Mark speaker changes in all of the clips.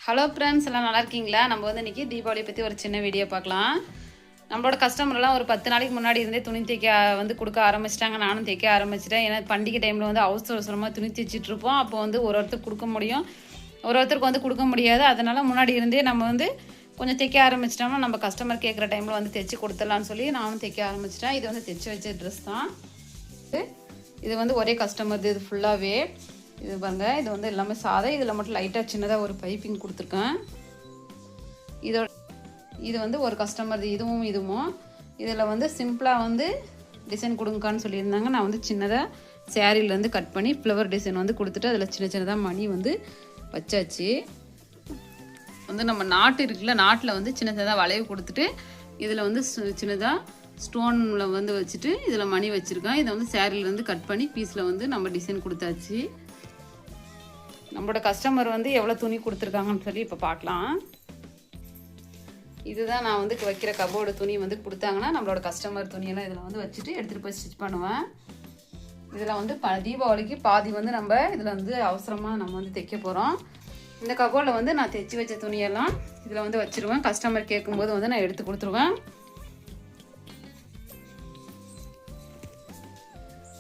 Speaker 1: Hello friends, எல்லாம் நல்லா இருக்கீங்களா? நம்ம வந்து இன்றைக்கி தீபாவளி பற்றி ஒரு சின்ன வீடியோ பார்க்கலாம். நம்மளோட கஸ்டமர்லாம் ஒரு 10 நாளைக்கு முன்னாடி இருந்தே துணி தைக்க வந்து கொடுக்க ஆரம்பிச்சிட்டாங்க. நானும் தைக்க ஆரம்பிச்சிட்டேன். ஏன்னா பண்டிகை டைமில் வந்து அவசரமாக துணி தைச்சிட்ருப்போம். அப்போ வந்து ஒருத்தருக்கு கொடுக்க முடியும், ஒருத்தருக்கு வந்து கொடுக்க முடியாது. அதனால் முன்னாடி இருந்தே நம்ம வந்து கொஞ்சம் தைக்க ஆரம்பிச்சிட்டோம்னா நம்ம கஸ்டமர் கேட்குற டைமில் வந்து தைச்சி கொடுத்துடலான்னு சொல்லி நானும் தைக்க ஆரம்பிச்சிட்டேன். இது வந்து தைச்சி வச்ச ட்ரெஸ் தான். இது வந்து ஒரே கஸ்டமர் இது ஃபுல்லாகவே. இது பாருங்கள், இது வந்து எல்லாமே சாதா. இதில் மட்டும் லைட்டாக சின்னதாக ஒரு பைப்பிங் கொடுத்துருக்கேன். இது வந்து ஒரு கஸ்டமர் இதுவும் இதில் வந்து சிம்பிளாக வந்து டிசைன் கொடுங்கக்கான்னு சொல்லியிருந்தாங்க. நான் வந்து சின்னதாக சேரீலேருந்து கட் பண்ணி ஃப்ளவர் டிசைன் வந்து கொடுத்துட்டு அதில் சின்னதாக மணி வந்து வச்சாச்சு. வந்து நம்ம நாட்டு இருக்குல்ல, நாட்டில் வந்து சின்னதாக வளைவு கொடுத்துட்டு இதில் வந்து சின்னதாக ஸ்டோனில் வந்து வச்சுட்டு இதில் மணி வச்சுருக்கேன். இதை வந்து சேரீலேருந்து கட் பண்ணி பீஸில் வந்து நம்ம டிசைன் கொடுத்தாச்சு. நம்மளோட கஸ்டமர் வந்து எவ்வளோ துணி கொடுத்துருக்காங்கன்னு சொல்லி இப்போ பார்க்கலாம். இதுதான் நான் வந்து வைக்கிற கபோர்டு துணி வந்து கொடுத்தாங்கன்னா நம்மளோட கஸ்டமர் துணியெல்லாம் இதில் வந்து வச்சுட்டு எடுத்துகிட்டு போய் ஸ்டிச் பண்ணுவேன். இதில் வந்து தீபாவளிக்கு பாதி வந்து நம்ம இதில் வந்து அவசரமாக நம்ம வந்து தைக்க போகிறோம். இந்த கபோர்டில் வந்து நான் தைச்சி வச்ச துணியெல்லாம் இதில் வந்து வச்சுருவேன். கஸ்டமர் கேட்கும்போது வந்து நான் எடுத்து கொடுத்துருவேன்.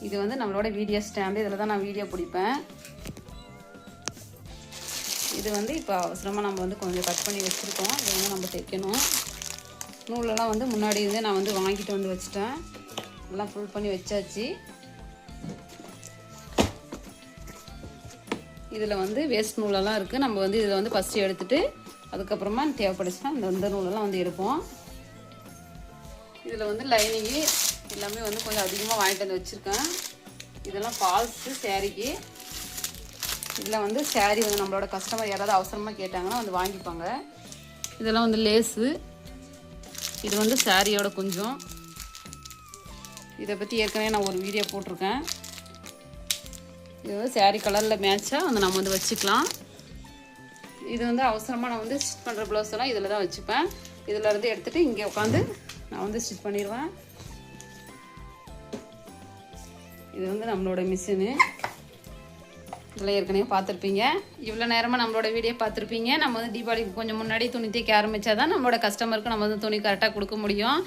Speaker 1: இது வந்து நம்மளோட வீடியோ ஸ்டாண்டு. இதில் தான் நான் வீடியோ பிடிப்பேன். இது வந்து இப்போ அவசரமாக நம்ம வந்து கொஞ்சம் கட் பண்ணி வச்சுருக்கோம். இதை வந்து நம்ம தைக்கணும். நூலெல்லாம் வந்து முன்னாடி இருந்தே நான் வந்து வாங்கிட்டு வந்து வச்சுட்டேன். எல்லாம் ஃபுல் பண்ணி வச்சாச்சு. இதில் வந்து வேஸ்ட் நூலெல்லாம் இருக்குது. நம்ம வந்து இதில் வந்து ஃபஸ்ட்டு எடுத்துகிட்டு அதுக்கப்புறமா தேவைப்படுச்சுன்னா இந்த நூலெல்லாம் வந்து எடுப்போம். இதில் வந்து லைனிங்கு எல்லாமே வந்து கொஞ்சம் அதிகமாக வாங்கிட்டு வந்து வச்சுருக்கேன். இதெல்லாம் ஃபால்ஸு சேரீக்கு. இதில் வந்து சேரீ வந்து நம்மளோட கஸ்டமர் யாராவது அவசரமாக கேட்டாங்கன்னா வந்து வாங்கிப்பாங்க. இதெல்லாம் வந்து லேஸு. இது வந்து சேரீயோட கொஞ்சம். இதை பற்றி ஏற்கனவே நான் ஒரு வீடியோ போட்டிருக்கேன். இது வந்து சேரீ கலரில் மேட்சாக வந்து நம்ம வந்து வச்சுக்கலாம். இது வந்து அவசரமாக நான் வந்து ஸ்டிச் பண்ணுற ப்ளவுஸ் எல்லாம் இதில் தான் வச்சுப்பேன். இதில் இருந்து எடுத்துகிட்டு இங்கே உட்காந்து நான் வந்து ஸ்டிச் பண்ணிடுவேன். இது வந்து நம்மளோட மிஷினு. இதில் ஏற்கனவே பார்த்துருப்பீங்க. இவ்வளோ நேரமாக நம்மளோட வீடியோ பார்த்துருப்பீங்க. நம்ம வந்து தீபாவளிக்கு கொஞ்சம் முன்னாடி துணி தைக்க ஆரம்பித்தா தான் நம்மளோட கஸ்டமருக்கு நம்ம வந்து துணி கரெக்டாக கொடுக்க முடியும்.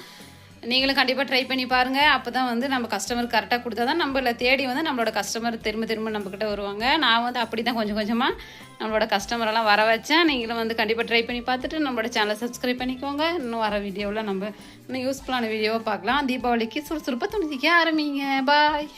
Speaker 1: நீங்களும் கண்டிப்பாக ட்ரை பண்ணி பாருங்கள். அப்போ தான் வந்து நம்ம கஸ்டமருக்கு கரெக்டாக கொடுத்தா தான் நம்மளை தேடி வந்து நம்மளோட கஸ்டமர் திரும்ப நம்மக்கிட்ட வருவாங்க. நான் வந்து அப்படி தான் கொஞ்சம் கொஞ்சமாக நம்மளோட கஸ்டமரெல்லாம் வர வச்சேன். நீங்களும் வந்து கண்டிப்பாக ட்ரை பண்ணி பார்த்துட்டு நம்மளோட சேனலை சப்ஸ்கிரைப் பண்ணிக்கோங்க. இன்னும் வர வீடியோவில் நம்ம இன்னும் யூஸ்ஃபுல்லான வீடியோவை பார்க்கலாம். தீபாவளிக்கு சுறுசுறுப்பாக துணி தைக்க ஆரம்பிங்க. பாய்.